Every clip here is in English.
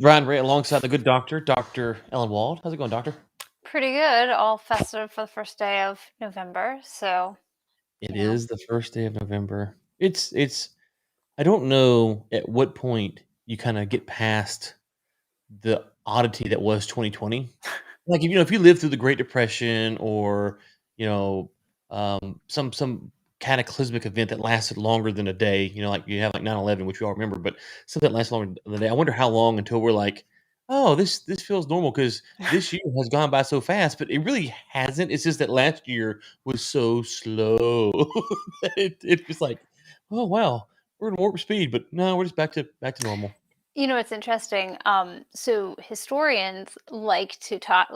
Ryan Ray alongside the good doctor, Dr. Ellen Wald. How's it going, doctor? Pretty good. All festive for the first day of November. So, It you know, is the first day of November. It's I don't know at what point you kind of get past the oddity that was 2020. Like if you lived through the Great Depression or, you know, some cataclysmic event that lasted longer than a day, like you have like 9/11, which we all remember, but something that lasts longer than a day. I wonder how long until we're like, oh, this feels normal because this year has gone by so fast, but it really hasn't. It's just that last year was so slow that it was like, oh wow, we're in warp speed, but no, we're just back to normal. it's interesting. So historians like to talk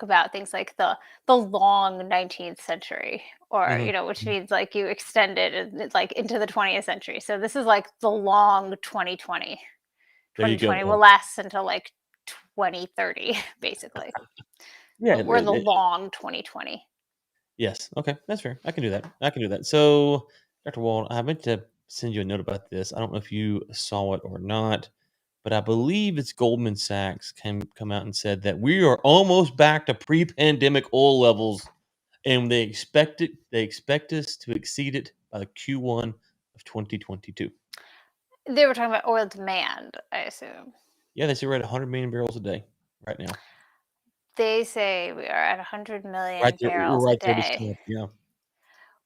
about things like the long 19th century, or Hmm. which means like you extend it like into the 20th century. So this is like the long 2020. There you 2020 will go. last until like 2030, basically. Yeah, But we're the long 2020. yes. Okay, that's fair. I can do that. I can do that. So, Dr. Wald, I meant to send you a note about this. I don't know if you saw it or not, but I believe it's Goldman Sachs come out and said that we are almost back to pre-pandemic oil levels, and they expect us to exceed it by the Q1 of 2022. They were talking about oil demand, I assume. Yeah, they say we're at 100 million barrels a day right now. They say we are at 100 Right million there, we're barrels a right there to day, snap. Yeah.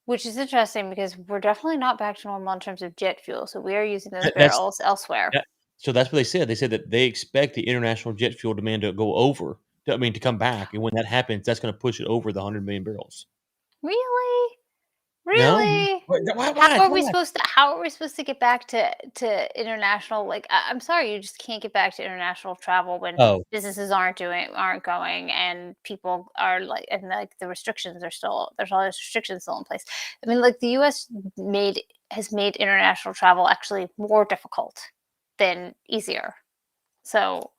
which is interesting because we're definitely not back to normal in terms of jet fuel. So we are using those That's barrels elsewhere. Yeah. So that's what they said. They said that they expect the international jet fuel demand to go over. To come back, and when that happens, that's going to push it over the 100 million barrels. Really? No, Really? why? How Why? are we Why? supposed to how are we supposed to get back to international, like, I'm sorry, you just can't get back to international travel when Oh, businesses aren't going, and people are like, and like the restrictions are still there's all those restrictions still in place. I mean, like, the US made has made international travel actually more difficult than easier. So,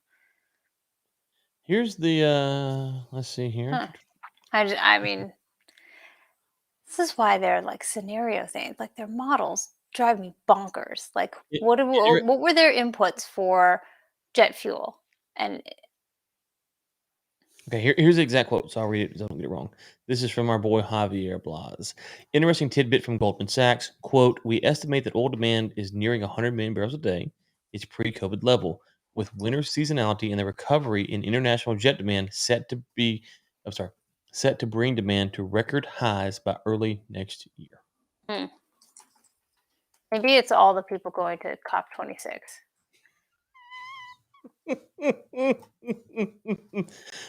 here's the. Let's see here. huh. I mean, this is why they're like scenario things, like their models drive me bonkers. Like, It- what were their inputs for jet fuel? And Okay, here's the exact quote. So I'll read it so I don't get it wrong. This is from our boy Javier Blas. Interesting tidbit from Goldman Sachs. Quote, we estimate that oil demand is nearing 100 million barrels a day, its pre-COVID level, with winter seasonality and the recovery in international jet demand set to bring demand to record highs by early next year. hmm, maybe it's all the people going to COP 26.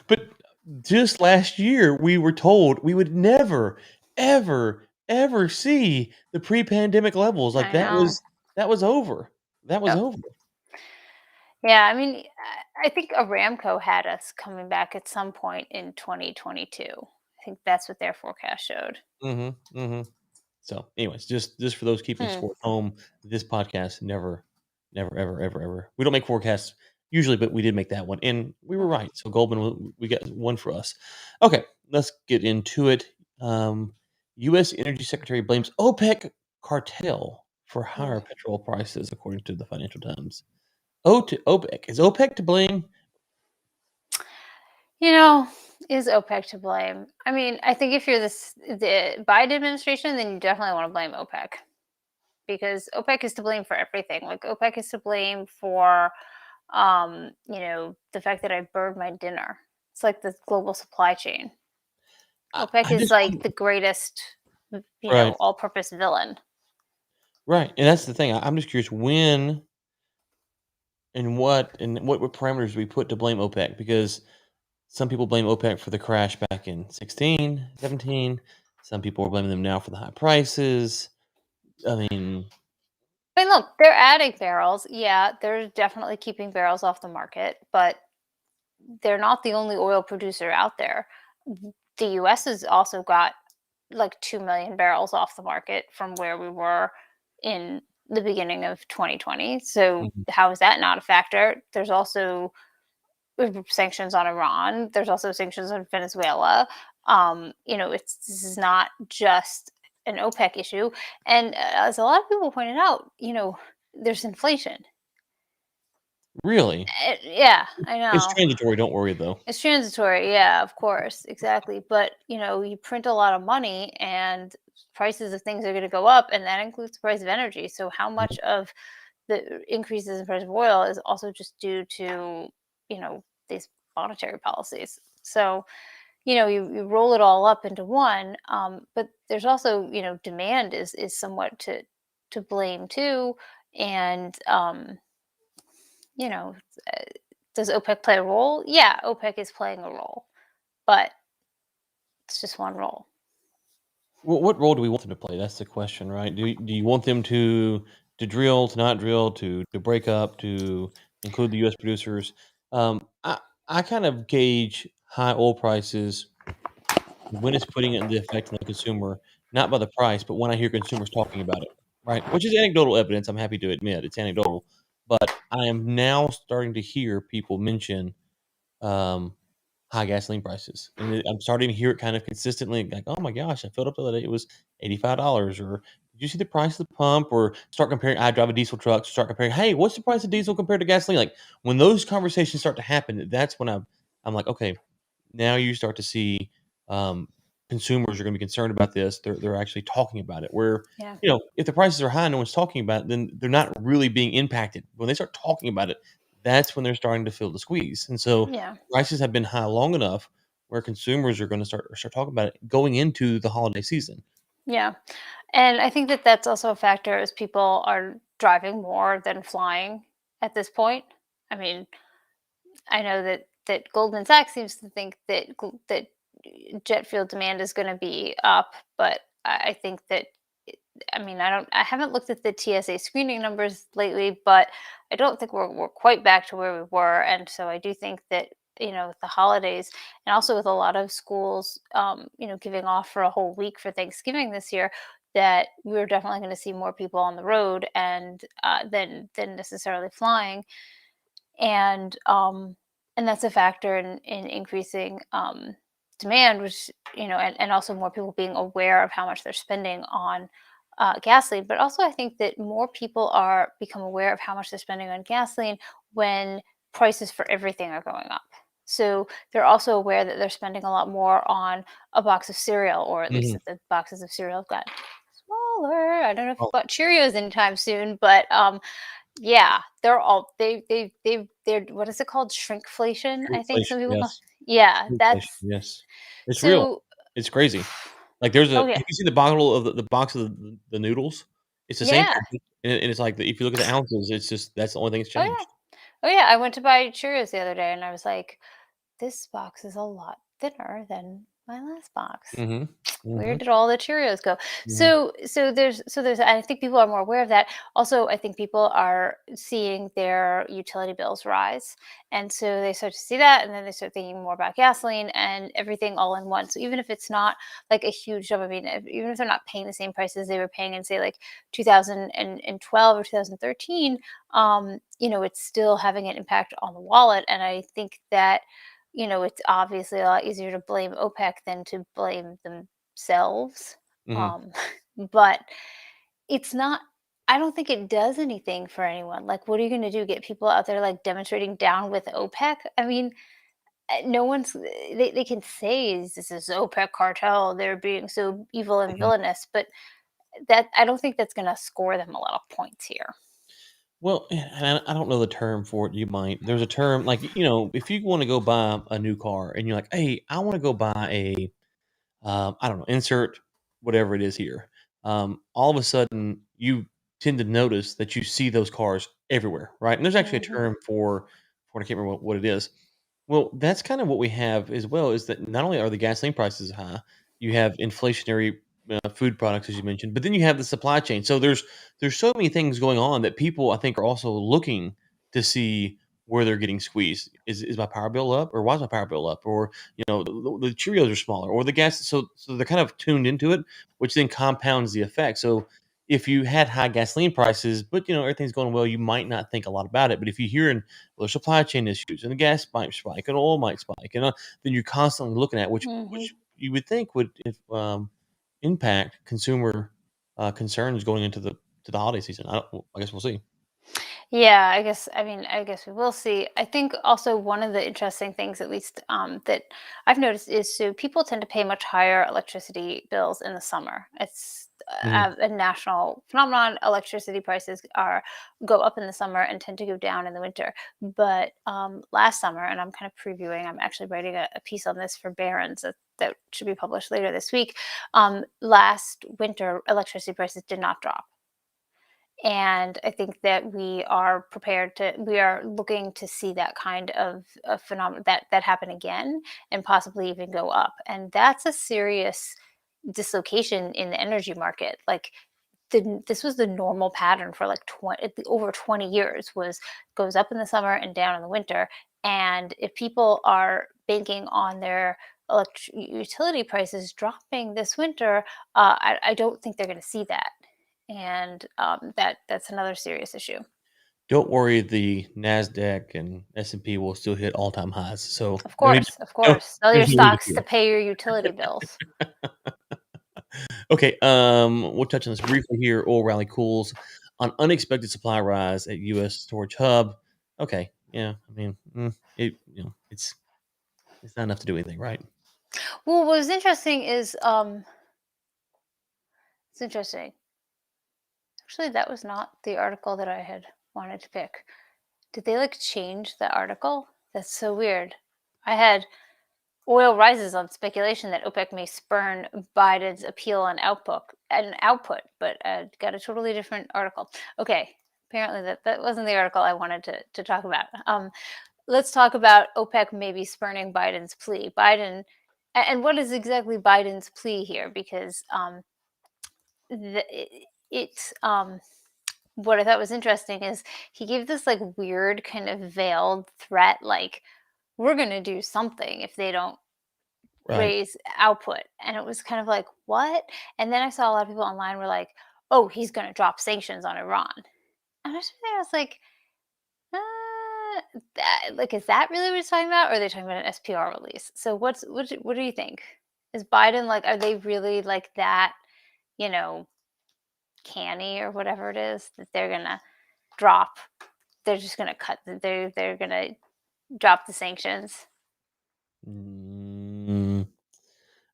But just last year, we were told we would never, ever, ever see the pre-pandemic levels. Like I know. that was over. That was Yep. over. Yeah, I mean, I think Aramco had us coming back at some point in 2022. I think that's what their forecast showed. Mm-hmm. Mm-hmm. So, anyways, just for those keeping Hmm. score at home, this podcast never, ever, ever, ever. We don't make forecasts usually, but we did make that one, and we were Hmm. right. So Goldman, we got one for us. Okay, let's get into it. Um, U.S. Energy Secretary blames OPEC cartel for Hmm. higher petrol prices, according to the Financial Times. Oh, to OPEC, is OPEC to blame? You know, is OPEC to blame? I mean, I think if you're the Biden administration, then you definitely want to blame OPEC, because OPEC is to blame for everything. Like, OPEC is to blame for, the fact that I burned my dinner. It's like the global supply chain. OPEC I is just like wonder. the greatest, Right, all-purpose villain. right, and that's the thing. I'm just curious when and what parameters do we put to blame OPEC? Because some people blame OPEC for the crash back in 16, 17. Some people are blaming them now for the high prices. I mean, I mean, look, they're adding barrels. Yeah, they're definitely keeping barrels off the market, but they're not the only oil producer out there. The US has also got like 2 million barrels off the market from where we were in the beginning of 2020. So, mhm. how is that not a factor? There's also sanctions on Iran. There's also sanctions on Venezuela. This is not just an OPEC issue. And as a lot of people pointed out, there's inflation. Really? Yeah, I It's know. transitory, don't worry, though. It's transitory, yeah, of course, exactly. But you print a lot of money, and prices of things are going to go up, and that includes the price of energy. So, how Mhm. much of the increases in price of oil is also just due to these monetary policies? So, you roll it all up into one, but there's also demand is somewhat to blame too, and you know, uh, does OPEC play a role? Yeah, OPEC is playing a role, but it's just one role. What role do we want them to play? That's the question, right? Do you want them to drill, to not drill, to break up, to include the U.S. producers? I kind of gauge high oil prices when it's putting it into effect on the consumer, not by the price, but when I hear consumers talking about it, right? Which is anecdotal evidence. I'm happy to admit it's anecdotal, but I am now starting to hear people mention um, high gasoline prices, and I'm starting to hear it kind of consistently, like, "Oh my gosh, I filled up the other day, it was $85," or, "Did you see the price of the pump?" Or start comparing. I drive a diesel truck, start comparing, "Hey, what's the price of diesel compared to gasoline?" Like, when those conversations start to happen, that's when I'm like, "Okay, now you start to see, um, consumers are gonna be concerned about this. They're actually talking about it." Where, Yeah, if the prices are high and no one's talking about it, then they're not really being impacted. When they start talking about it, that's when they're starting to feel the squeeze, and so yeah, prices have been high long enough where consumers are gonna start talking about it going into the holiday season. yeah. And I think that that's also a factor as people are driving more than flying at this point. I mean, I know that Goldman Sachs seems to think that jet fuel demand is going to be up, but I think that I mean, I haven't looked at the TSA screening numbers lately, but I don't think we're quite back to where we were. And so I do think that with the holidays, and also with a lot of schools giving off for a whole week for Thanksgiving this year, that we're definitely going to see more people on the road and than necessarily flying. And that's a factor in increasing demand, which and also more people being aware of how much they're spending on gasoline. But also, I think that more people are become aware of how much they're spending on gasoline when prices for everything are going up. So they're also aware that they're spending a lot more on a box of cereal, or at least Mhm. that the boxes of cereal have gotten smaller. I don't know if you Oh, bought Cheerios anytime soon, but yeah, they're what is it called? Shrinkflation, I think shrinkflation, some people call. yes. Yeah, Shrinkflation, that's yes. It's real. so. It's crazy. Like, there's a Oh, have yeah. you seen the bottle of the box of the noodles? It's the same Yeah. thing, and it's like, if you look at the ounces, it's just that's the only thing that's Oh, yeah. changed. Oh, yeah, I went to buy Cheerios the other day, and I was like, "This box is a lot thinner than my last box. Mhm. Where Mhm. did all the Cheerios go?" Mhm. So there's I think people are more aware of that. Also, I think people are seeing their utility bills rise, and so they start to see that, and then they start thinking more about gasoline and everything all in one. So even if it's not like a huge jump, I mean, even if they're not paying the same prices they were paying in, say, like 2012 or 2013, it's still having an impact on the wallet. And I think that it's obviously a lot easier to blame OPEC than to blame themselves. Mhm. Um, but it's not, I don't think it does anything for anyone. Like, what are you going to do? Get people out there like demonstrating down with OPEC? I mean, no one's, they can say this is OPEC cartel. They're being so evil and Mhm. villainous, but that I don't think that's going to score them a lot of points here. Well, and I don't know the term for it, you might. There's a term, like, if you wanna go buy a new car and you're like, "Hey, I wanna go buy a" I don't know, insert whatever it is here. All of a sudden, you tend to notice that you see those cars everywhere, right? And there's actually a Hmm. term for I can't remember what it is. Well, that's kind of what we have as well. Is that not only are the gasoline prices high, you have inflationary food products, as you mentioned, but then you have the supply chain. So there's so many things going on that people, I think, are also looking to see where they're getting squeezed. Is my power bill up, or why is my power bill up, or the Cheerios are smaller, or the gas. So they're kind of tuned into it, which then compounds the effect. So if you had high gasoline prices, but everything's going well, you might not think a lot about it. But if you hear in well, there's supply chain issues, and the gas might spike, and oil might spike, and then you're constantly looking at Hmm. which you would think would impact consumer concerns going into the holiday season. I guess we'll see. Yeah, I guess we will see. I think also one of the interesting things, at least that I've noticed, is so people tend to pay much higher electricity bills in the summer. It's Mhm. a national phenomenon. Electricity prices are go up in the summer and tend to go down in the winter. But last summer, and I'm kind of previewing, I'm actually writing a piece on this for Barron's that should be published later this week. Last winter, electricity prices did not drop, and I think that we are looking to see that kind of a phenomenon that happen again, and possibly even go up, and that's a serious dislocation in the energy market. Like, this was the normal pattern for like over 20 years, was goes up in the summer and down in the winter. And if people are banking on their utility prices dropping this winter, I don't think they're going to see that, and that's another serious issue. Don't worry, the Nasdaq and S&P will still hit all-time highs, so no need to Of no course, sell no your need to worry stocks to here. pay your utility bills. Okay, we'll touch on this briefly here. Oil rally cools on unexpected supply rise at U.S. storage hub. Okay, yeah, I mean, it's not enough to do anything, right? Well, what was interesting is it's interesting. Actually, that was not the article that I had wanted to pick. Did they like change the article? That's so weird. I had oil rises on speculation that OPEC may spurn Biden's appeal on output, but got a totally different article. Okay, apparently that wasn't the article I wanted to talk about. Let's talk about OPEC maybe spurning Biden's plea. And what is exactly Biden's plea here? Because it's what I thought was interesting is he gave this like weird kind of veiled threat, like, we're going to do something if they don't Right. raise output. And it was kind of like, what? And then I saw a lot of people online were like, oh, he's going to drop sanctions on Iran. And I was like, like, is that really what he's talking about? Or are they talking about an SPR release? So what do you think? Is Biden like, are they really like that, you know, canny or whatever it is that they're going to drop? They're just going to they're going to drop the sanctions. Mm,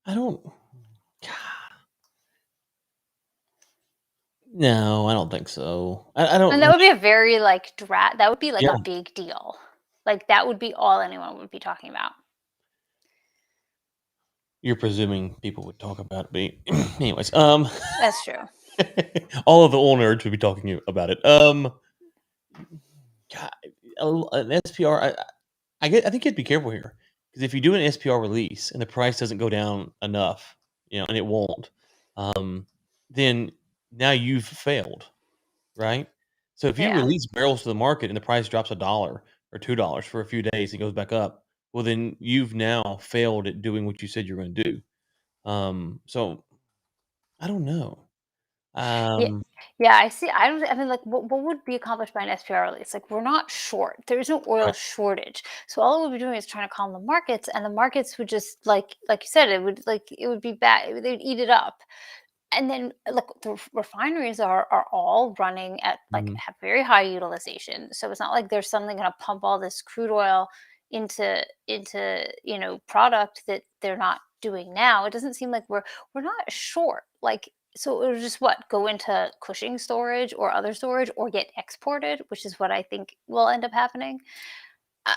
I don't. No, I don't think so. I And don't. that would be a very like that would be like Yeah, a big deal. Like, that would be all anyone would be talking about. you're presuming people would talk about me. Anyways, That's true. all of the oil nerds would be talking about it. God, an SPR. I think you have to be careful here because if you do an SPR release and the price doesn't go down enough, and it won't, um, then now you've failed, right? So if you Yeah. release barrels to the market and the price drops $1 or $2 for a few days and goes back up, well, then you've now failed at doing what you said you're going to do. So I don't know. Yeah. Um, Yeah, I see. I mean, like, what would be accomplished by an SPR release? Like, we're not short. There is no oil right. shortage. So all it would be doing is trying to calm the markets, and the markets would just like you said, it would be bad. They'd eat it up. And then look, the refineries are all running at like Mhm. have very high utilization. So it's not like they're suddenly going to pump all this crude oil into product that they're not doing now. It doesn't seem like we're not short. Like, so it would just go into Cushing storage or other storage or get exported, which is what I think will end up happening. Uh,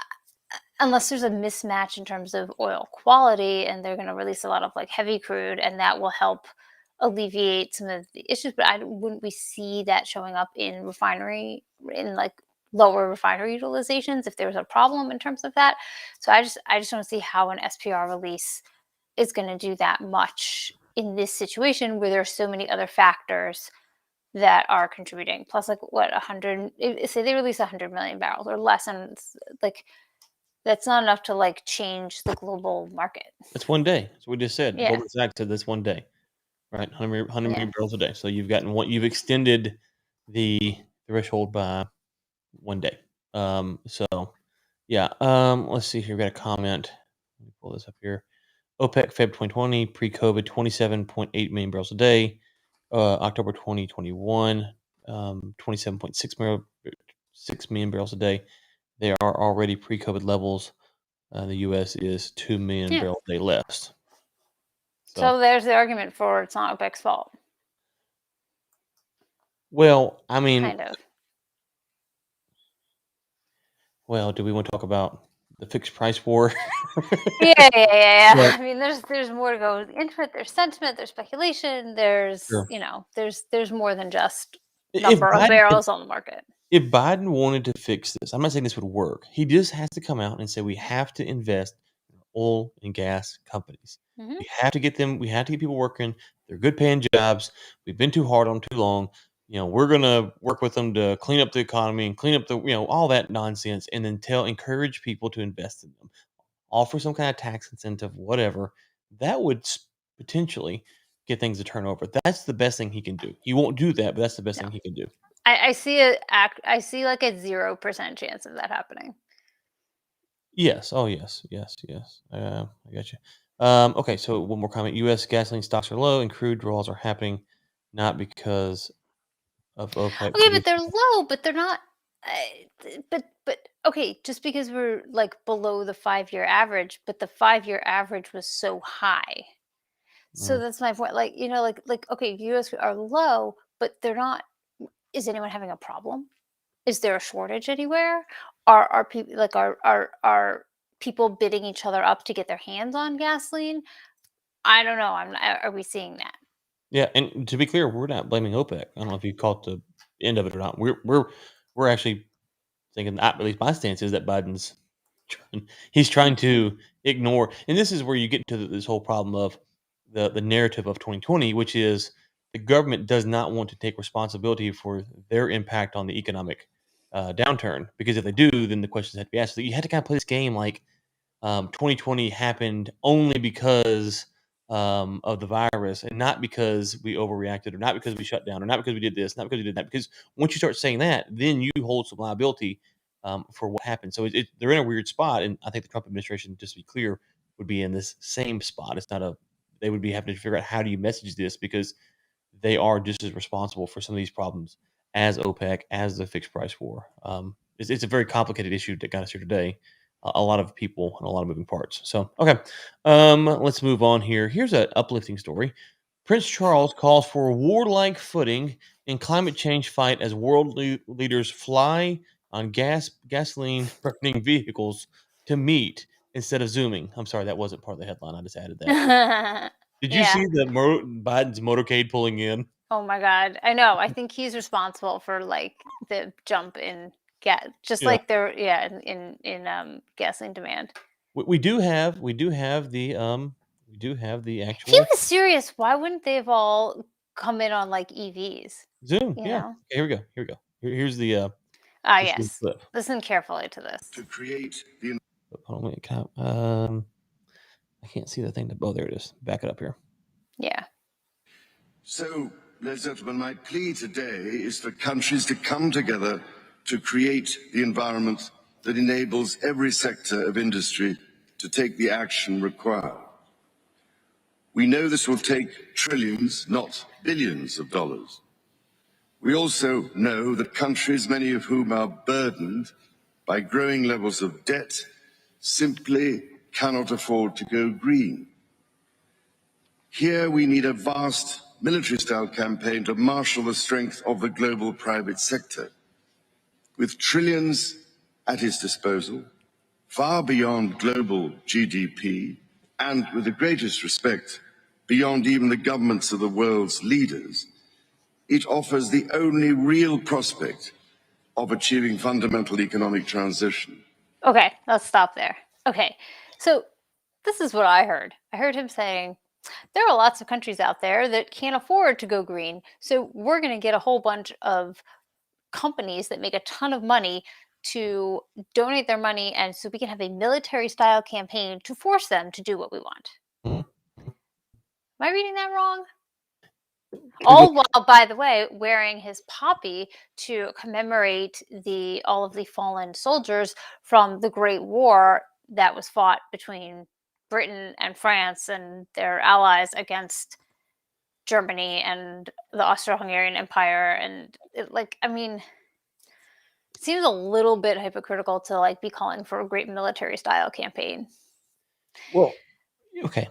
Unless there's a mismatch in terms of oil quality and they're going to release a lot of like heavy crude, and that will help alleviate some of the issues. But wouldn't we see that showing up in like lower refinery utilizations if there was a problem in terms of that? So I just don't see how an SPR release is going to do that much in this situation where there are so many other factors that are contributing. Plus, like, what, 100, say they release 100 million barrels or less, and like, that's not enough to like change the global market. That's one day. That's what we just said. Yeah. Goldman Sachs said that's one day, right? 100 Yeah. million barrels a day. So you've extended the threshold by one day. So yeah. Let's see here. We got a comment. Let me pull this up here. OPEC Feb 2020 pre-COVID 27.8 million barrels a day. October 2021, 27.6 6 million barrels a day. They are already pre-COVID levels. The U.S. is 2 million Yeah. barrels a day less. So, So there's the argument for it's not OPEC's fault, well, I mean, kind of. well, do we want to talk about the fixed price war? Yeah, yeah, yeah, But yeah. I mean, there's more to go into it. There's sentiment, there's speculation, there's sure. there's more than just If number of Biden, barrels on the market. if Biden wanted to fix this, I'm not saying this would work. He just has to come out and say we have to invest in oil and gas companies. Hmm. We have to get them. We have to get people working. They're good paying jobs. We've been too hard on 'em too long. We're gonna work with them to clean up the economy and clean up the all that nonsense, and then encourage people to invest in them. Offer some kind of tax incentive, whatever. That would potentially get things to turn over. That's the best thing he can do. He won't do that, but that's the best No, thing he can do. I see a act. I see like a 0% chance of that happening. Yes. Oh, yes. Yes. Yes. I got you. Okay. So one more comment. U.S. gasoline stocks are low and crude draws are happening not because of OPEC Okay, but producing. they're low, but they're not. But okay, just because we're like below the 5-year average, but the 5-year average was so high. So Mm. that's my point. Like like okay, U.S. are low, but they're not. Is anyone having a problem? Is there a shortage anywhere? Are people like are people bidding each other up to get their hands on gasoline? I don't know. I'm not, are we seeing that? Yeah. And to be clear, we're not blaming OPEC. I don't know if you caught the end of it or not. We're actually thinking, at least my stance is that Biden's he's trying to ignore, and this is where you get into this whole problem of the narrative of 2020, which is the government does not want to take responsibility for their impact on the economic downturn, because if they do, then the questions have to be asked. So you had to kind of play this game like 2020 happened only because of the virus, and not because we overreacted, or not because we shut down, or not because we did this, not because we did that. Because once you start saying that, then you hold some liability for what happened. So they're in a weird spot, and I think the Trump administration, just to be clear, would be in this same spot. It's not a They would be having to figure out how do you message this, because they are just as responsible for some of these problems as OPEC, as the fixed price war. It's a very complicated issue that got us here today. A lot of people and a lot of moving parts. So, okay, let's move on here. Here's an uplifting story. Prince Charles calls for a warlike footing in climate change fight as world leaders fly on gasoline burning vehicles to meet instead of zooming. I'm sorry, that wasn't part of the headline. I just added that. Did you Yeah. see the Biden's motorcade pulling in? Oh my god. I know. I think he's responsible for like the jump in gas, just Yeah. like there, yeah, in gasoline demand. We do have the If he actual was serious, why wouldn't they have all come in on like EVs? Zoom. You Yeah. know? Okay, here we go. Here we go. Here's the Ah, this is the yes. clip. Listen carefully to this. To create the Hold on, wait, I can't see the thing. Oh, there it is. Back it up here. Yeah. So, ladies and gentlemen, my plea today is for countries to come together to create the environment that enables every sector of industry to take the action required. We know this will take trillions, not billions of dollars. We also know that countries, many of whom are burdened by growing levels of debt, simply cannot afford to go green. Here we need a vast military-style campaign to marshal the strength of the global private sector. With trillions at its disposal, far beyond global GDP, and with the greatest respect, beyond even the governments of the world's leaders, it offers the only real prospect of achieving fundamental economic transition. Okay, let's stop there. Okay. So this is what I heard. I heard him saying there are lots of countries out there that can't afford to go green. So we're going to get a whole bunch of companies that make a ton of money to donate their money, and so we can have a military style campaign to force them to do what we want. Mhm. Am I reading that wrong? Go- All while, by the way, wearing his poppy to commemorate the all of the fallen soldiers from the Great War that was fought between Britain and France and their allies against Germany and the Austro-Hungarian Empire. And like, I mean, seems a little bit hypocritical to like be calling for a great military style campaign. Well, okay.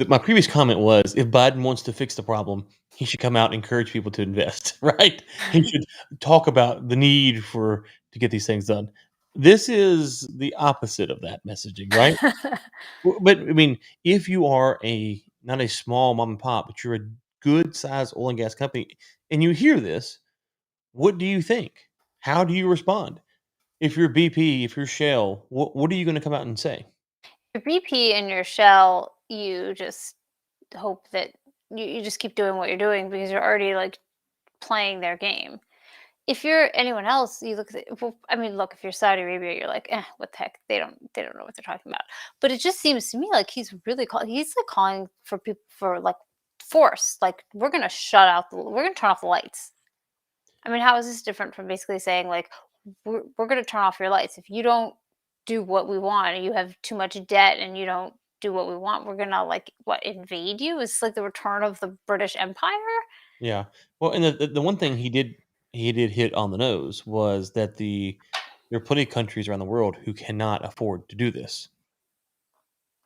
My previous comment was if Biden wants to fix the problem, he should come out and encourage people to invest, right? He should talk about the need for to get these things done. This is the opposite of that messaging, right? But I mean, if you are a not a small mom and pop, but you're a good sized oil and gas company, and you hear this, what do you think? How do you respond? If you're BP, if you're Shell, what are you going to come out and say? Your BP and your shell, you just hope that you just keep doing what you're doing because you're already like playing their game. If you're anyone else, you look at it, well, I mean, look, if you're Saudi Arabia, you're like, what the heck? They don't know what they're talking about. But it just seems to me like he's like calling for people for like force. Like we're gonna turn off the lights. I mean, how is this different from basically saying like we're gonna turn off your lights if you don't do what we want, and you have too much debt, and you don't do what we want, we're gonna like what invade you? It's like the return of the British Empire. Yeah. Well, and the one thing he did hit on the nose was that there are plenty of countries around the world who cannot afford to do this.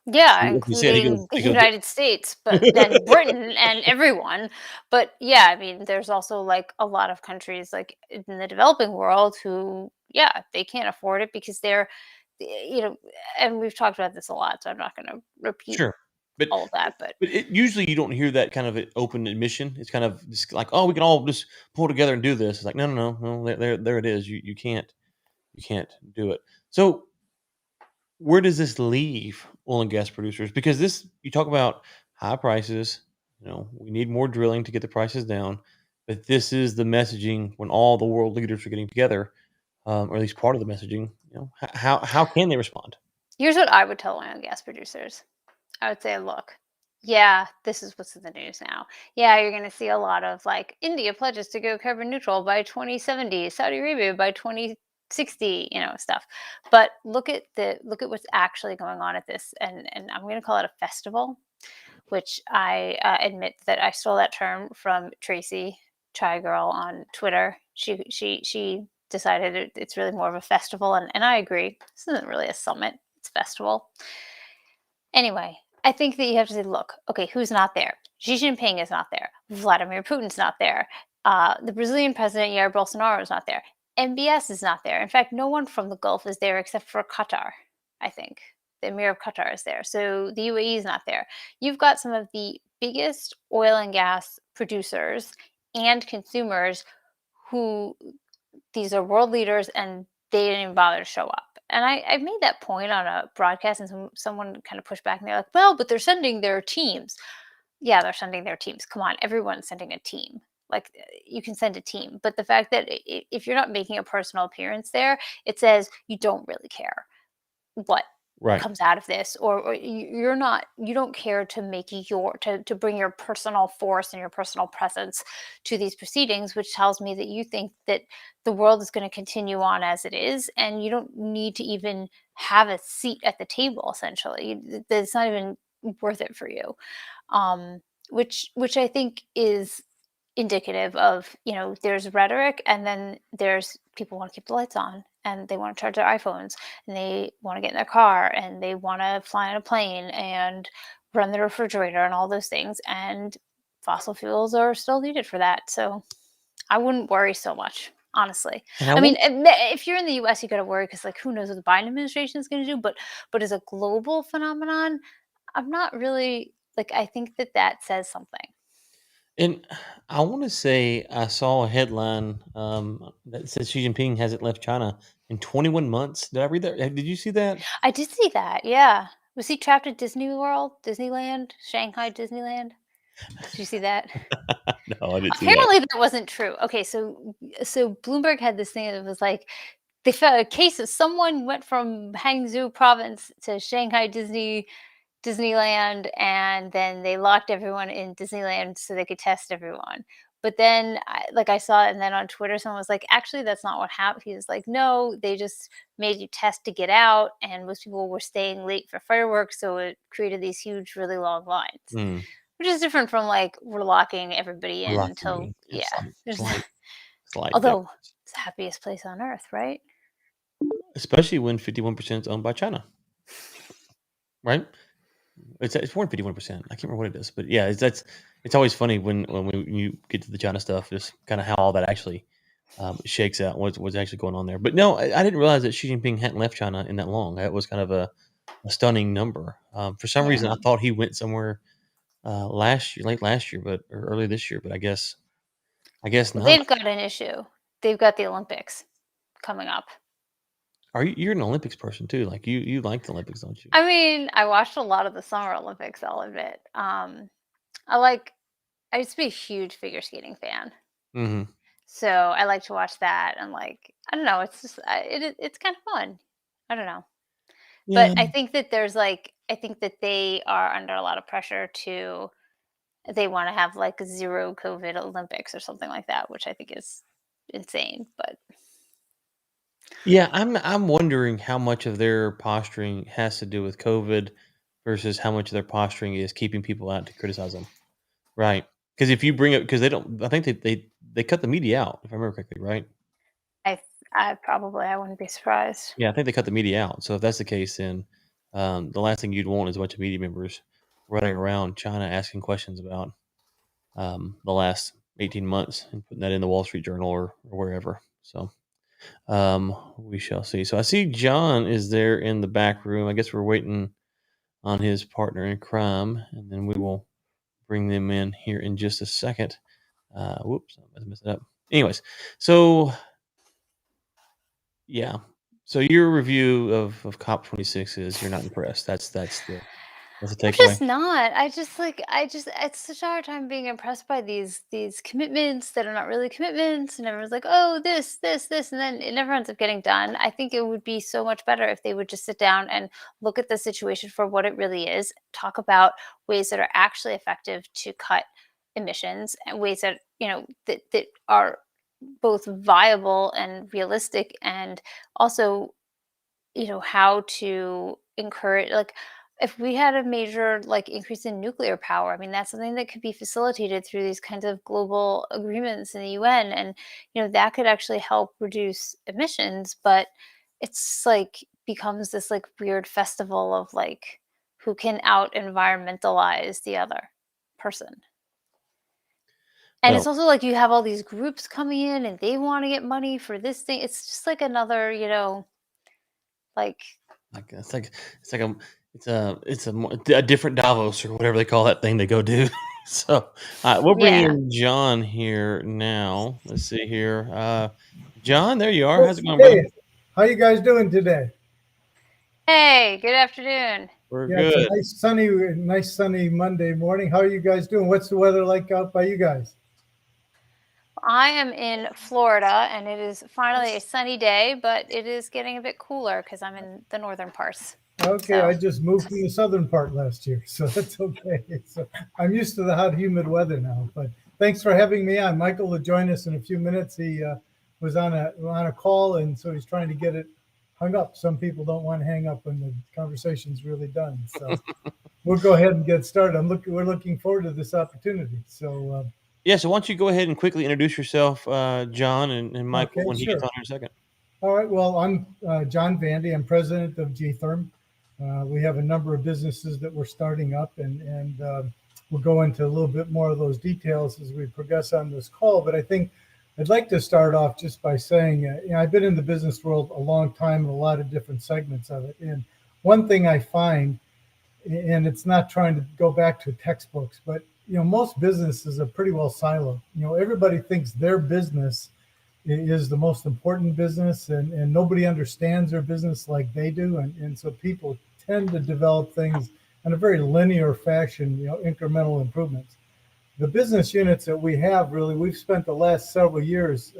So, Yeah, like you said, including the he goes United States, but then Britain and everyone. But yeah, I mean, there's also like a lot of countries like in the developing world who, yeah, they can't afford it because you know, and we've talked about this a lot, so I'm not going to repeat sure, but all of that. But usually you don't hear that kind of a open admission. It's kind of just like, oh, we can all just pull together and do this. It's like, no, no, no, no. There it is. You can't do it. So where does this leave oil and gas producers? Because this you talk about high prices, we need more drilling to get the prices down, but this is the messaging when all the world leaders are getting together, or at least part of the messaging. How can they respond? here's what I would tell oil and gas producers. I would say, look, yeah, this is what's in the news now. Yeah, you're going to see a lot of like India pledges to go carbon neutral by 2070, Saudi Arabia by 2060, stuff. But look at what's actually going on at this, and I'm going to call it a festival, which I admit that I stole that term from Tracy Chai Girl on Twitter. She decided it's really more of a festival, and I agree. This isn't really a summit; it's a festival. Anyway, I think that you have to say, look, okay, who's not there? Xi Jinping is not there. Vladimir Putin's not there. The Brazilian president, Jair Bolsonaro, is not there. MBS is not there. In fact, no one from the Gulf is there except for Qatar, I think. The Emir of Qatar is there. So the UAE is not there. You've got some of the biggest oil and gas producers and consumers who these are world leaders and they didn't even bother to show up. And I made that point on a broadcast, and someone kind of pushed back, and they're like, well, but they're sending their teams. Yeah, they're sending their teams. Come on, everyone's sending a team. Like, you can send a team. But the fact that if you're not making a personal appearance there, it says you don't really care what Right. comes out of this, or you don't care to make to bring your personal force and your personal presence to these proceedings, which tells me that you think that the world is going to continue on as it is, and you don't need to even have a seat at the table. Essentially, it's not even worth it for you. Which I think is indicative of, there's rhetoric, and then there's people want to keep the lights on, and they want to charge their iPhones, and they want to get in their car, and they want to fly on a plane and run the refrigerator and all those things, and fossil fuels are still needed for that. So I wouldn't worry so much, honestly. And I I mean, want if you're in the US, you got to worry because like who knows what the Biden administration is going to do, but as a global phenomenon, I'm not really like, I think that says something. and I want to say I saw a headline that says Xi Jinping hasn't left China in 21 months. Did I read that? Did you see that? I did see that, yeah. Was he trapped at Disney World, Disneyland, Shanghai Disneyland? Did you see that? No, I didn't see that. Apparently that wasn't true. Okay, so Bloomberg had this thing that was like they found a case of someone went from Hangzhou province to Shanghai Disneyland, and then they locked everyone in Disneyland so they could test everyone. But then, I saw it, and then on Twitter, someone was like, "Actually, that's not what happened." He was like, "No, they just made you test to get out, and most people were staying late for fireworks, so it created these huge, really long lines." Mm, Which is different from like we're locking everybody we're in locking until, you. yeah. There's It's like Slight Although difference. it's the happiest place on earth, right? Especially when 51% is owned by China, right? It's more than 51%. I can't remember what it is, but yeah, it's always funny when you get to the China stuff, just kind of how all that actually shakes out, what's actually going on there. But no, I didn't realize that Xi Jinping hadn't left China in that long. That was kind of a stunning number. For some Yeah. reason, I thought he went somewhere last year, late last year, but or early this year. But I guess Well, not. they've got an issue. They've got the Olympics coming up. You're an Olympics person too? Like you like the Olympics, don't you? I mean, I watched a lot of the Summer Olympics, I'll admit. I used to be a huge figure skating fan. Hmm. So I like to watch that and like I don't know, it's just it's kind of fun. I don't know. But Yeah, I think that there's like I think that they are under a lot of pressure to they want to have like a zero COVID Olympics or something like that, which I think is insane. But yeah. I'm wondering how much of their posturing has to do with COVID versus how much of their posturing is keeping people out to criticize them. Right. Because if you bring up, because they don't, I think they cut the media out, if I remember correctly, right? I I wouldn't be surprised. Yeah, I think they cut the media out. So if that's the case, then the last thing you'd want is a bunch of media members running around China asking questions about the last 18 months and putting that in the Wall Street Journal or wherever. So we shall see. So I see John is there in the back room. I guess we're waiting on his partner in crime, and then we will bring them in here in just a second. Whoops, I messed it up. Anyways, so yeah. So your review of COP26 is you're not impressed. That's the I'm takeaway. just not. I just it's such a hard time being impressed by these commitments that are not really commitments and everyone's like, "Oh, this," and then it never ends up getting done. I think it would be so much better if they would just sit down and look at the situation for what it really is, talk about ways that are actually effective to cut emissions and ways that, that are both viable and realistic and also how to encourage like if we had a major like increase in nuclear power, I mean that's something that could be facilitated through these kinds of global agreements in the UN, and that could actually help reduce emissions. But it's like becomes this like weird festival of like who can out environmentalize the other person. And it's Well, also like you have all these groups coming in and they want to get money for this thing. It's just like another, like like it's a different Davos or whatever they call that thing they go do. So we'll bring yeah. in John here now. Let's see here. John, there you are. Oh, How's it going, brother? hey, how you guys doing today? Hey, good afternoon. We're Yeah, it's a good. nice sunny Monday morning. How are you guys doing? What's the weather like out by you guys? I am in Florida and it is finally a sunny day, but it is getting a bit cooler because I'm in the northern parts. Okay, So I just moved from the southern part last year, so that's okay. So I'm used to the hot, humid weather now. But thanks for having me on. Michael will join us in a few minutes. He was on a call, and so he's trying to get it hung up. Some people don't want to hang up when the conversation's really done. So we'll go ahead and get started. We're looking forward to this opportunity. So Yeah, so why don't you go ahead and quickly introduce yourself, John and Michael, okay, when he sure. gets on in a second. All right. Well, I'm John Vandy. I'm president of G-Therm. We have a number of businesses that we're starting up, and we'll go into a little bit more of those details as we progress on this call. But I think I'd like to start off just by saying, I've been in the business world a long time in a lot of different segments of it. And one thing I find, and it's not trying to go back to textbooks, but most businesses are pretty well siloed. Everybody thinks their business is the most important business, and nobody understands their business like they do. And so people tend to develop things in a very linear fashion, incremental improvements. The business units that we have, really, we've spent the last several years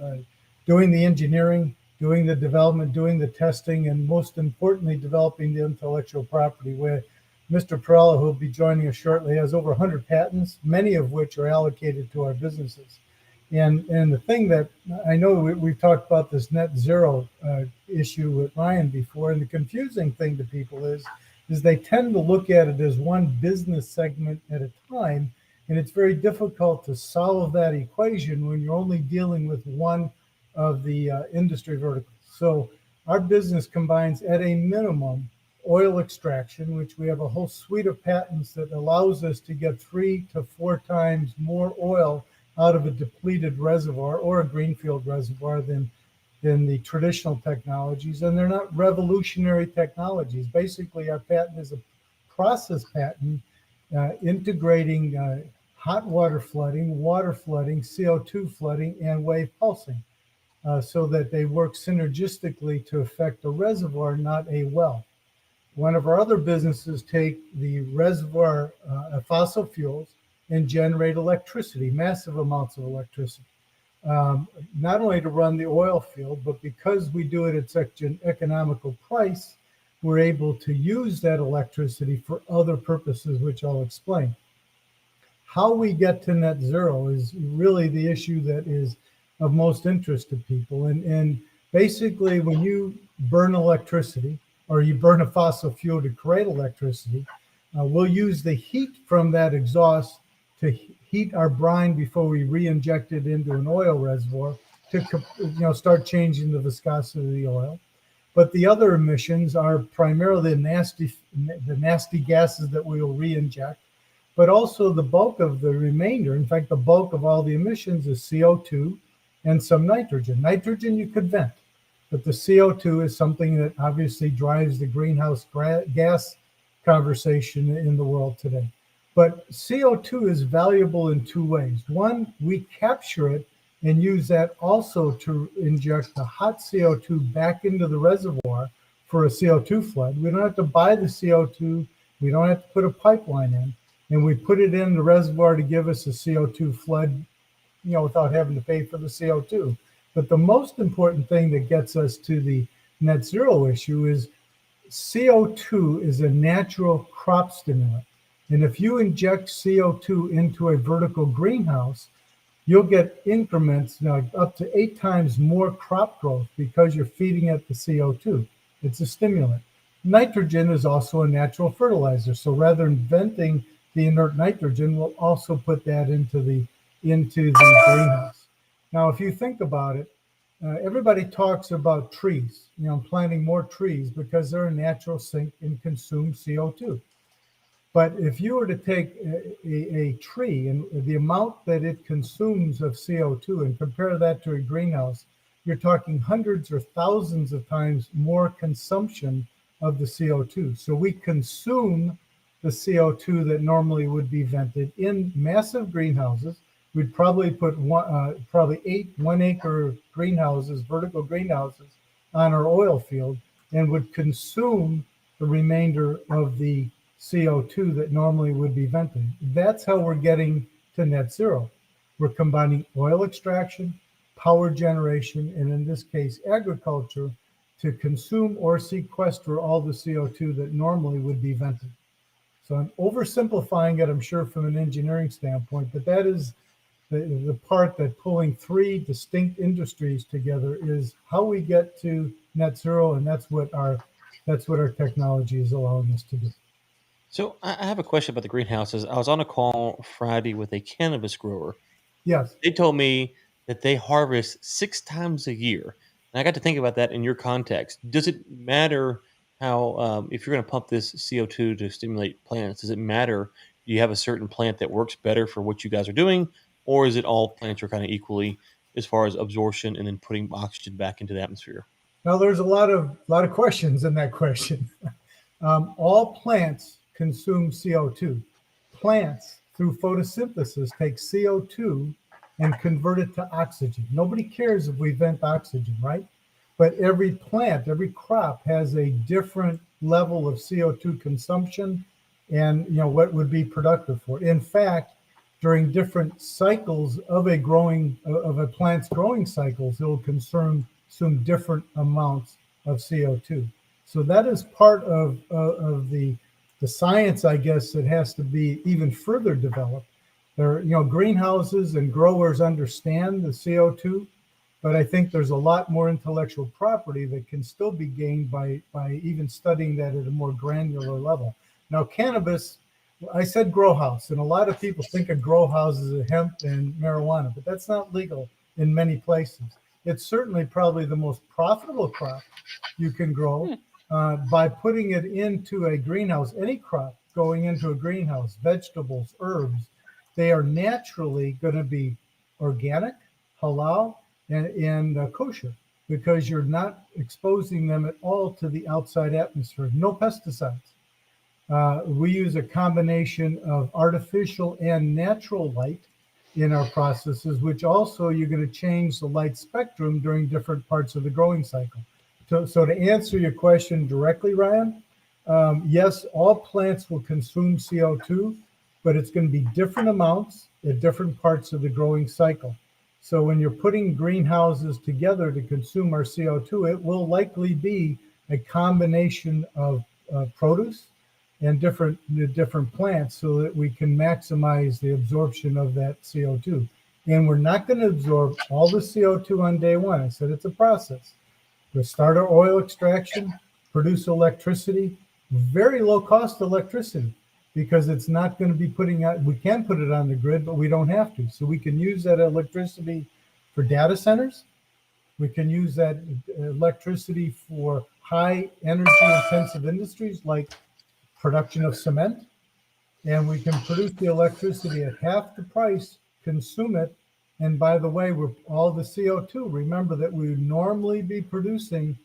doing the engineering, doing the development, doing the testing, and most importantly, developing the intellectual property, where Mr. Perella, who will be joining us shortly, has over 100 patents, many of which are allocated to our businesses. And the thing that I know we've talked about this net zero issue with Ryan before, and the confusing thing to people is they tend to look at it as one business segment at a time, and it's very difficult to solve that equation when you're only dealing with one of the industry verticals. So our business combines at a minimum oil extraction, which we have a whole suite of patents that allows us to get 3 to 4 times more oil out of a depleted reservoir or a greenfield reservoir than the traditional technologies. And they're not revolutionary technologies. Basically, our patent is a process patent integrating hot water flooding, CO2 flooding, and wave pulsing, so that they work synergistically to affect a reservoir, not a well. One of our other businesses take the reservoir of fossil fuels and generate electricity, massive amounts of electricity, not only to run the oil field, but because we do it at such an economical price, we're able to use that electricity for other purposes, which I'll explain. How we get to net zero is really the issue that is of most interest to people. And basically, when you burn electricity or you burn a fossil fuel to create electricity, we'll use the heat from that exhaust to heat our brine before we re-inject it into an oil reservoir to start changing the viscosity of the oil. But the other emissions are primarily the nasty gases that we will re-inject, but also the bulk of the remainder. In fact, the bulk of all the emissions is CO2 and some nitrogen. Nitrogen you could vent, but the CO2 is something that obviously drives the greenhouse gas conversation in the world today. But CO2 is valuable in 2 ways. One, we capture it and use that also to inject the hot CO2 back into the reservoir for a CO2 flood. We don't have to buy the CO2. We don't have to put a pipeline in. And we put it in the reservoir to give us a CO2 flood, without having to pay for the CO2. But the most important thing that gets us to the net zero issue is CO2 is a natural crop stimulant. And if you inject CO2 into a vertical greenhouse, you'll get increments up to 8 times more crop growth because you're feeding it the CO2. It's a stimulant. Nitrogen is also a natural fertilizer. So rather than venting the inert nitrogen, we'll also put that into the greenhouse. Now, if you think about it, everybody talks about trees, planting more trees because they're a natural sink and consume CO2. But if you were to take a tree and the amount that it consumes of CO2 and compare that to a greenhouse, you're talking hundreds or thousands of times more consumption of the CO2. So we consume the CO2 that normally would be vented in massive greenhouses. We'd probably put 8 1-acre greenhouses, vertical greenhouses, on our oil field, and would consume the remainder of the CO2 that normally would be vented. That's how we're getting to net zero. We're combining oil extraction, power generation, and in this case, agriculture, to consume or sequester all the CO2 that normally would be vented. So I'm oversimplifying it, I'm sure, from an engineering standpoint, but that is the part that pulling 3 distinct industries together is how we get to net zero, and that's what our technology is allowing us to do. So I have a question about the greenhouses. I was on a call Friday with a cannabis grower. Yes. They told me that they harvest 6 times a year. And I got to think about that in your context. Does it matter how, if you're going to pump this CO2 to stimulate plants, does it matter? Do you have a certain plant that works better for what you guys are doing? Or is it all plants are kind of equally as far as absorption and then putting oxygen back into the atmosphere? Now, there's a lot of questions in that question. All plants consume CO2. Plants, through photosynthesis, take CO2 and convert it to oxygen. Nobody cares if we vent oxygen, right? But every plant, every crop has a different level of CO2 consumption and what would be productive for it. In fact, during different cycles of a plant's growing cycles, it will consume different amounts of CO2. So that is part of the science, I guess, that has to be even further developed. There, greenhouses and growers understand the CO2, but I think there's a lot more intellectual property that can still be gained by even studying that at a more granular level. Now, cannabis, I said grow house, and a lot of people think of grow houses as hemp and marijuana, but that's not legal in many places. It's certainly probably the most profitable crop you can grow by putting it into a greenhouse. Any crop going into a greenhouse, vegetables, herbs, they are naturally going to be organic, halal, and kosher, because you're not exposing them at all to the outside atmosphere. No pesticides. We use a combination of artificial and natural light in our processes, which also you're going to change the light spectrum during different parts of the growing cycle. So to answer your question directly, Ryan, yes, all plants will consume CO2, but it's going to be different amounts at different parts of the growing cycle. So when you're putting greenhouses together to consume our CO2, it will likely be a combination of produce and different plants, so that we can maximize the absorption of that CO2. And we're not going to absorb all the CO2 on day one. I said it's a process. We'll start our oil extraction, produce electricity, very low cost electricity, because it's not going to be putting out, we can put it on the grid, but we don't have to. So we can use that electricity for data centers. We can use that electricity for high energy intensive industries like production of cement, and we can produce the electricity at half the price, consume it, and by the way, we're all the CO2, remember that we would normally be producing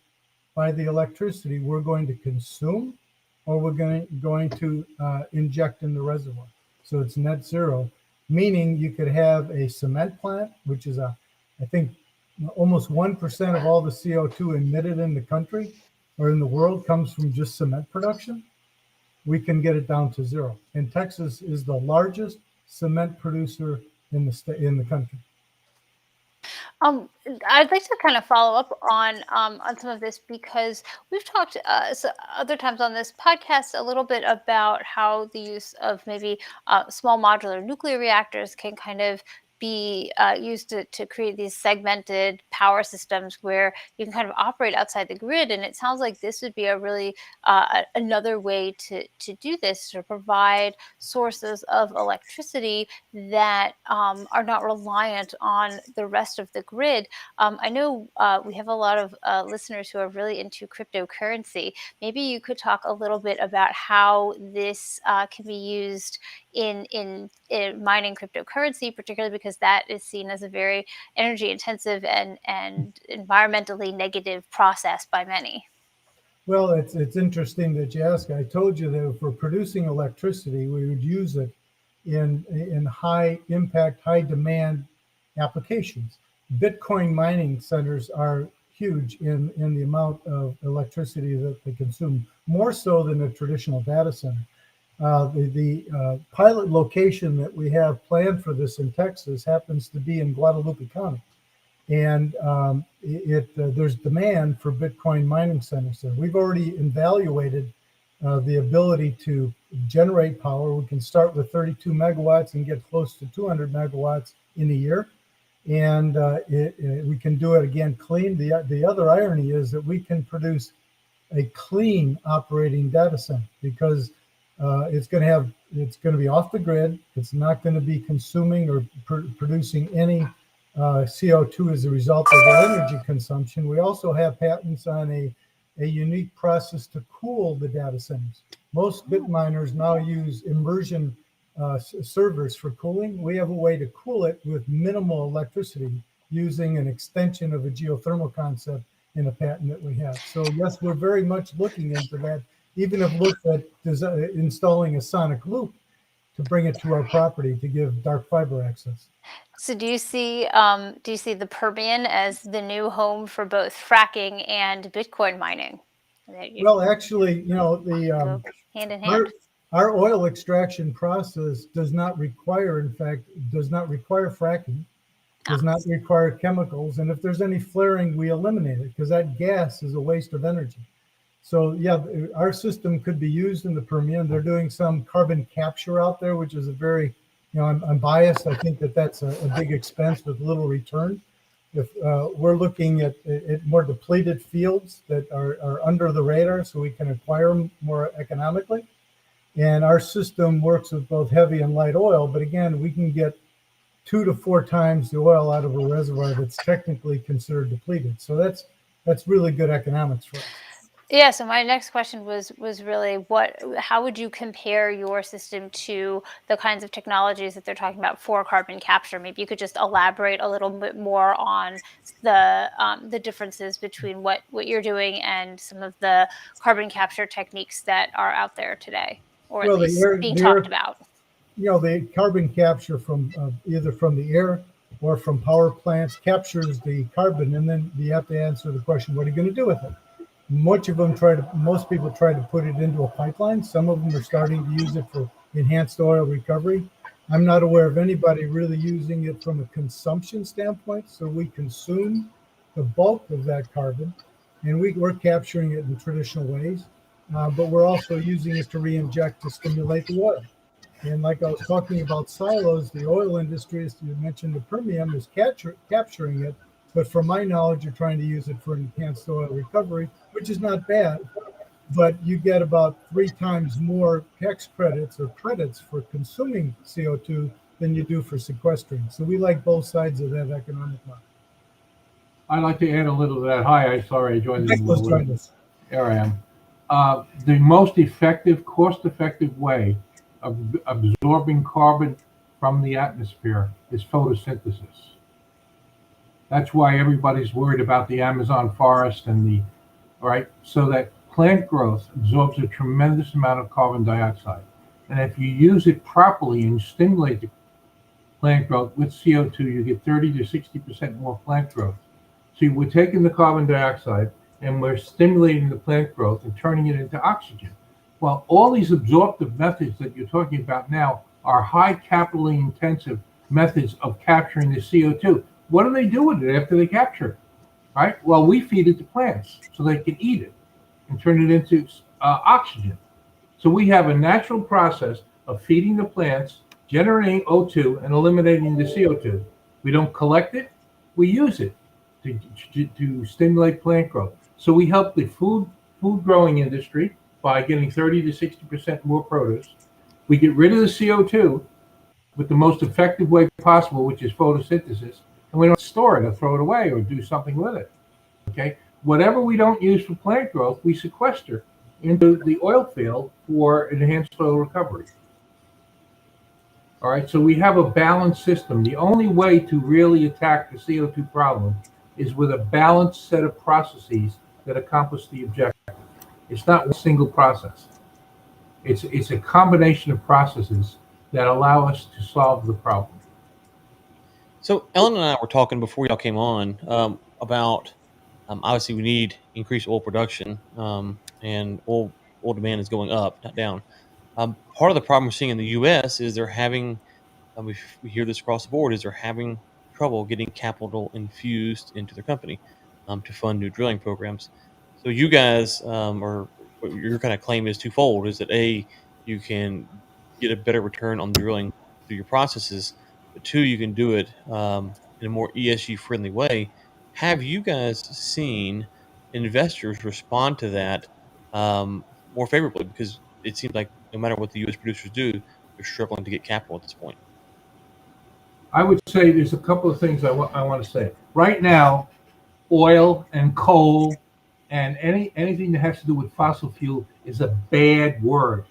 by the electricity, we're going to consume, or we're going to inject in the reservoir. So it's net zero, meaning you could have a cement plant, which is I think almost 1% of all the CO2 emitted in the country or in the world comes from just cement production. We can get it down to zero. And Texas is the largest cement producer in the country. I'd like to kind of follow up on some of this, because we've talked other times on this podcast a little bit about how the use of maybe small modular nuclear reactors can kind of be used to create these segmented power systems where you can kind of operate outside the grid. And it sounds like this would be a really another way to do this, to provide sources of electricity that are not reliant on the rest of the grid. I know we have a lot of listeners who are really into cryptocurrency. Maybe you could talk a little bit about how this can be used in mining cryptocurrency, particularly because that is seen as a very energy intensive and environmentally negative process by many. Well, it's interesting that you ask. I told you that if we're producing electricity, we would use it in high impact, high demand applications. Bitcoin mining centers are huge in the amount of electricity that they consume, more so than a traditional data center. The pilot location that we have planned for this in Texas happens to be in Guadalupe County. And there's demand for Bitcoin mining centers there. We've already evaluated the ability to generate power. We can start with 32 megawatts and get close to 200 megawatts in a year. And we can do it again clean. The other irony is that we can produce a clean operating data center, because it's going to be off the grid. It's not going to be consuming or producing any CO2 as a result of the energy consumption. We also have patents on a unique process to cool the data centers. Most bit miners now use immersion servers for cooling. We have a way to cool it with minimal electricity using an extension of a geothermal concept in a patent that we have. So yes, we're very much looking into that. Even have looked at installing a sonic loop to bring it to our property to give dark fiber access. So do you see the Permian as the new home for both fracking and Bitcoin mining? Well, actually, Go hand in hand. Our oil extraction process does not require fracking, does not require chemicals. And if there's any flaring, we eliminate it, because that gas is a waste of energy. So yeah, our system could be used in the Permian. They're doing some carbon capture out there, which is a very, I'm biased. I think that's a big expense with little return. If we're looking at more depleted fields that are under the radar, so we can acquire them more economically. And our system works with both heavy and light oil. But again, we can get 2 to 4 times the oil out of a reservoir that's technically considered depleted. So that's really good economics for us. Yeah, so my next question was really how would you compare your system to the kinds of technologies that they're talking about for carbon capture? Maybe you could just elaborate a little bit more on the differences between what you're doing and some of the carbon capture techniques that are out there today, or at Well, least being talked about. the carbon capture from either from the air or from power plants captures the carbon, and then you have to answer the question, what are you going to do with it? Most people try to put it into a pipeline. Some of them are starting to use it for enhanced oil recovery. I'm not aware of anybody really using it from a consumption standpoint. So we consume the bulk of that carbon, and we're capturing it in traditional ways, but we're also using it to re-inject to stimulate the oil. And like I was talking about silos, the oil industry, as you mentioned, the Permian is capturing it. But from my knowledge, you're trying to use it for enhanced oil recovery, which is not bad. But you get about 3 times more tax credits or credits for consuming CO2 than you do for sequestering. So we like both sides of that economic model. I'd like to add a little to that. Hi, I sorry I joined in a little late. Here I am. The most effective, cost-effective way of absorbing carbon from the atmosphere is photosynthesis. That's why everybody's worried about the Amazon forest so that plant growth absorbs a tremendous amount of carbon dioxide. And if you use it properly and stimulate the plant growth with CO2, you get 30 to 60% more plant growth. So we're taking the carbon dioxide and we're stimulating the plant growth and turning it into oxygen. Well, all these absorptive methods that you're talking about now are high capitally intensive methods of capturing the CO2. What do they do with it after they capture it? Right? Well, we feed it to plants so they can eat it and turn it into oxygen. So we have a natural process of feeding the plants, generating O2 and eliminating the CO2. We don't collect it, we use it to stimulate plant growth. So we help the food growing industry by getting 30 to 60% more produce. We get rid of the CO2 with the most effective way possible, which is photosynthesis, and we don't store it or throw it away or do something with it. Okay, whatever we don't use for plant growth, we sequester into the oil field for enhanced oil recovery. All right, so we have a balanced system. The only way to really attack the CO2 problem is with a balanced set of processes that accomplish the objective. It's not one single process. It's a combination of processes that allow us to solve the problem. So Ellen and I were talking before y'all came on about obviously we need increased oil production, and oil demand is going up, not down. Part of the problem we're seeing in the U.S. is they're having, we hear this across the board, is they're having trouble getting capital infused into their company to fund new drilling programs. So you guys your kind of claim is twofold: is that A, you can get a better return on drilling through your processes, but 2, you can do it in a more ESG friendly way. Have you guys seen investors respond to that more favorably? Because it seems like no matter what the U.S. producers do, they're struggling to get capital at this point. I would say there's a couple of things I want to say. Right now, oil and coal and anything that has to do with fossil fuel is a bad word.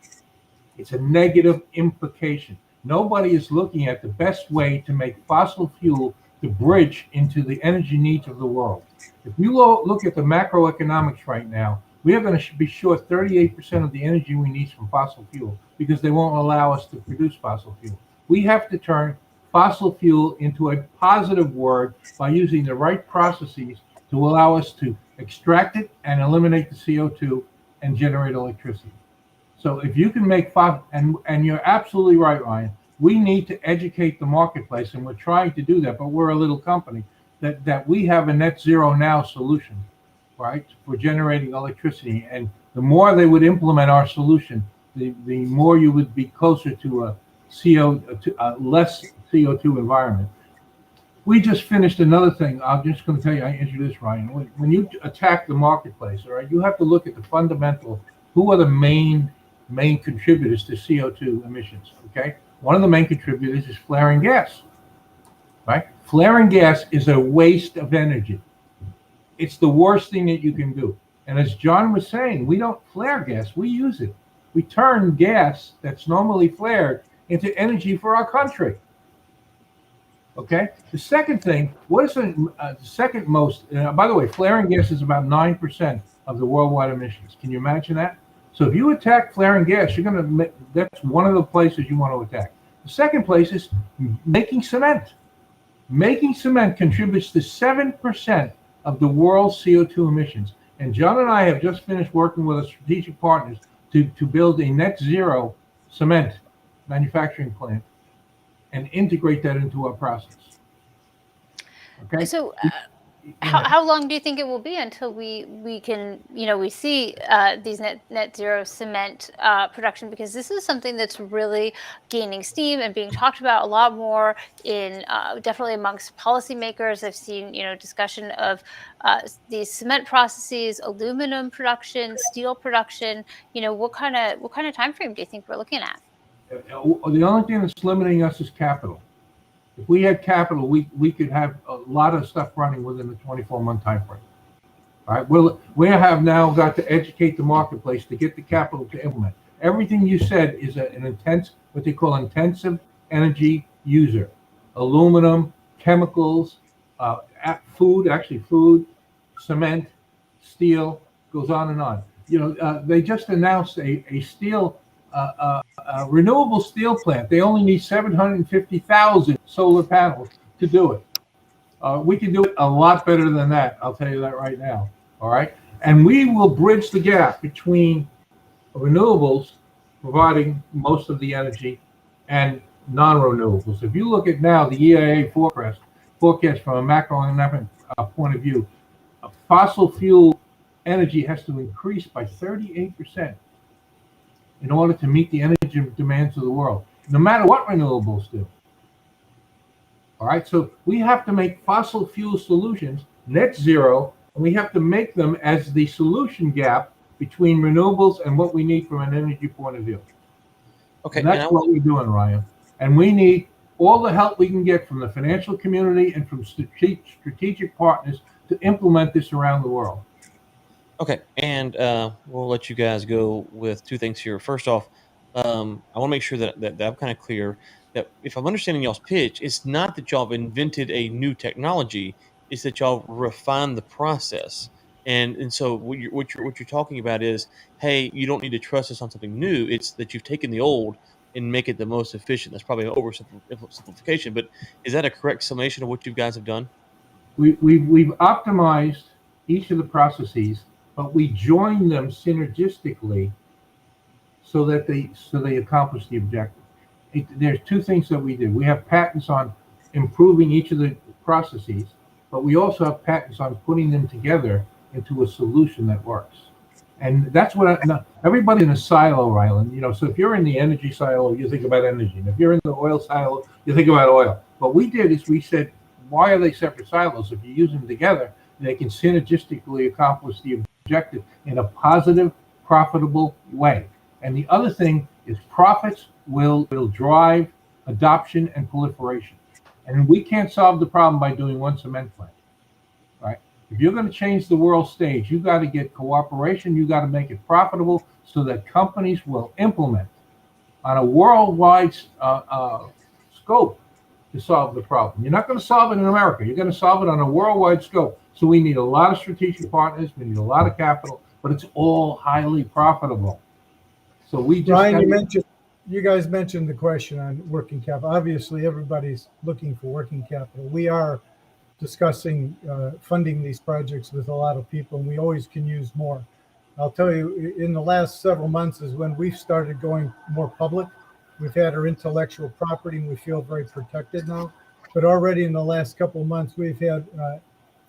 It's a negative implication. Nobody is looking at the best way to make fossil fuel the bridge into the energy needs of the world. If you look at the macroeconomics right now, we are going to be short 38% of the energy we need from fossil fuel because they won't allow us to produce fossil fuel. We have to turn fossil fuel into a positive word by using the right processes to allow us to extract it and eliminate the CO2 and generate electricity. So if you can make and you're absolutely right, Ryan, we need to educate the marketplace, and we're trying to do that, but we're a little company that we have a net zero now solution, right, for generating electricity. And the more they would implement our solution, the more you would be closer to a less CO2 environment. We just finished another thing. I'm just going to tell you, I introduced Ryan. When you attack the marketplace, all right, you have to look at the fundamental. Who are the main contributors to CO2 emissions? Okay, one of the main contributors is flaring gas. right? Flaring gas is a waste of energy. It's the worst thing that you can do. And as John was saying, we don't flare gas, we use it. We turn gas that's normally flared into energy for our country. Okay. The second thing, what is the second most? By the way, flaring gas is about 9% of the worldwide emissions. Can you imagine that? So if you attack flaring gas, you're going to. That's one of the places you want to attack. The second place is making cement. Making cement contributes to 7% of the world's CO2 emissions. And John and I have just finished working with our strategic partners to build a net zero cement manufacturing plant and integrate that into our process. Okay. So, how long do you think it will be until we can we see these net zero cement production? Because this is something that's really gaining steam and being talked about a lot more in definitely amongst policymakers. I've seen discussion of these cement processes, aluminum production, steel production. What kind of time frame do you think we're looking at? The only thing that's limiting us is capital. If we had capital, we could have a lot of stuff running within the 24-month time frame. All right, we have now got to educate the marketplace to get the capital to implement. Everything you said is an intense, what they call intensive energy user. Aluminum, chemicals, food, cement, steel, goes on and on. They just announced a steel renewable steel plant. They only need 750,000 solar panels to do it. We can do it a lot better than that. I'll tell you that right now. All right. And we will bridge the gap between renewables providing most of the energy and non-renewables. If you look at now the EIA forecast from a macroeconomic point of view, fossil fuel energy has to increase by 38% in order to meet the energy demands of the world, no matter what renewables do. All right, so we have to make fossil fuel solutions net zero, and we have to make them as the solution gap between renewables and what we need from an energy point of view. Okay, and that's what we're doing, Ryan. And we need all the help we can get from the financial community and from strategic partners to implement this around the world. Okay, and we'll let you guys go with two things here. First off, I want to make sure that I'm kind of clear that if I'm understanding y'all's pitch, it's not that y'all have invented a new technology; it's that y'all refine the process. And so what you're talking about is, hey, you don't need to trust us on something new. It's that you've taken the old and make it the most efficient. That's probably an oversimplification, but is that a correct summation of what you guys have done? We've optimized each of the processes, but we join them synergistically so that they accomplish the objective. There's two things that we do. We have patents on improving each of the processes, but we also have patents on putting them together into a solution that works. And that's what everybody in a silo, Ryland. So if you're in the energy silo, you think about energy. And if you're in the oil silo, you think about oil. What we did is we said, why are they separate silos? If you use them together, they can synergistically accomplish the objective in a positive, profitable way. And the other thing is profits will drive adoption and proliferation. And we can't solve the problem by doing one cement plant, right? If you're going to change the world stage, you got to get cooperation. You got to make it profitable so that companies will implement on a worldwide scope to solve the problem. You're not going to solve it in America. You're going to solve it on a worldwide scope. So we need a lot of strategic partners. We need a lot of capital, but it's all highly profitable. So we just Ryan, you guys mentioned the question on working capital. Obviously, everybody's looking for working capital. We are discussing funding these projects with a lot of people, and we always can use more. I'll tell you, in the last several months is when we've started going more public. We've had our intellectual property, and we feel very protected now. But already in the last couple of months, we've had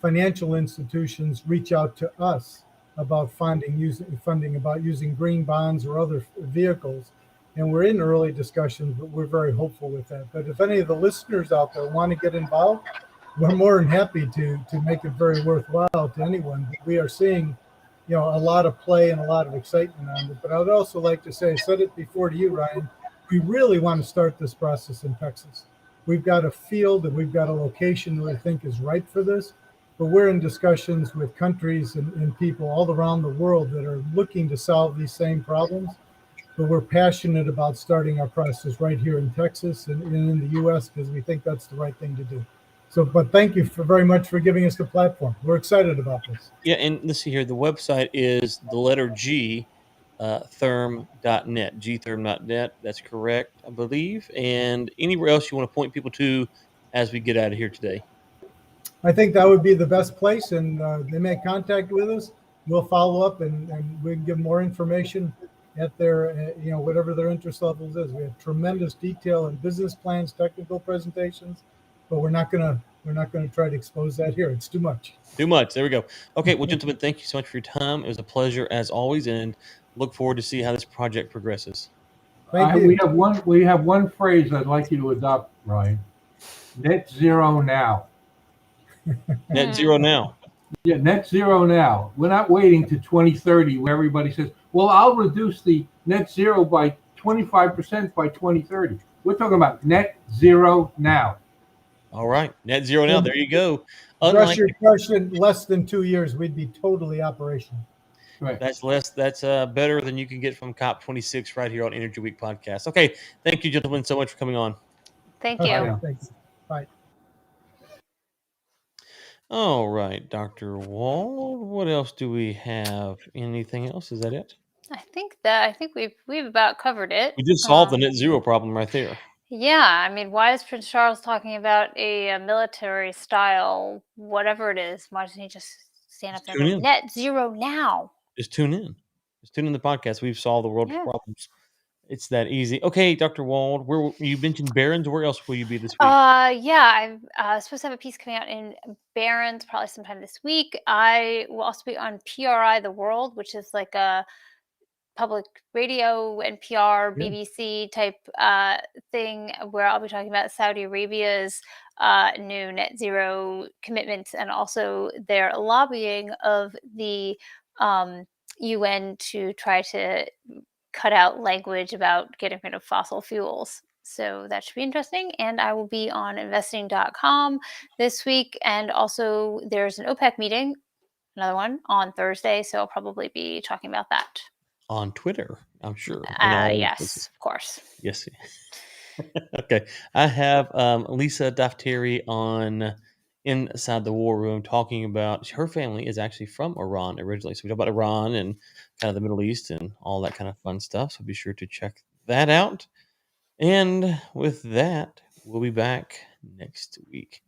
financial institutions reach out to us about funding about using green bonds or other vehicles. And we're in early discussions, but we're very hopeful with that. But if any of the listeners out there want to get involved, we're more than happy to make it very worthwhile to anyone. But we are seeing, a lot of play and a lot of excitement on it. But I would also like to say, I said it before to you, Ryan, we really want to start this process in Texas. we've got a field and we've got a location that I think is ripe for this. But we're in discussions with countries and people all around the world that are looking to solve these same problems. But we're passionate about starting our process right here in Texas and in the U.S. because we think that's the right thing to do. So, but thank you very much for giving us the platform. We're excited about this. Yeah, and let's see here. The website is the letter G, therm.net, gtherm.net. That's correct, I believe. And anywhere else you want to point people to as we get out of here today? I think that would be the best place, and they make contact with us. We'll follow up, and we can give more information at their, whatever their interest levels is. We have tremendous detail and business plans, technical presentations, but we're not gonna try to expose that here. It's too much. Too much. There we go. Okay, well, gentlemen, thank you so much for your time. It was a pleasure as always, and look forward to see how this project progresses. Thank you. We have one phrase I'd like you to adopt, Ryan. Net zero now. Net zero now. Yeah, net zero now. We're not waiting to 2030 where everybody says, well, I'll reduce the net zero by 25% by 2030. We're talking about net zero now. All right. Net zero now. There you go. Address your question, less than 2 years, we'd be totally operational. Right. That's better than you can get from COP26 right here on Energy Week podcast. Okay. Thank you, gentlemen, so much for coming on. Thank you. Thanks. Bye. All right, Dr. Wald. What else do we have? Anything else? Is that it? I think we've about covered it. We just solved the net zero problem right there. Yeah, I mean, why is Prince Charles talking about a military style, whatever it is? Why doesn't he just stand up there and go, net zero now? Just tune in. Just tune in the podcast. We've solved the world's problems. It's that easy. Okay, Dr. Wald, where you mentioned Barron's. Where else will you be this week? Yeah, I'm supposed to have a piece coming out in Barron's probably sometime this week. I will also be on PRI The World, which is like a public radio, NPR, BBC type thing, where I'll be talking about Saudi Arabia's new net zero commitments and also their lobbying of the UN to try to cut out language about getting rid of fossil fuels. So that should be interesting. And I will be on investing.com this week. And also there's an OPEC meeting, another one on Thursday. So I'll probably be talking about that. On Twitter, I'm sure. Yes, of course. Yes. Okay. I have Lisa Daftari on Inside the War Room talking about her family is actually from Iran originally. So we talk about Iran and kind of the Middle East and all that kind of fun stuff. So be sure to check that out. And with that, we'll be back next week.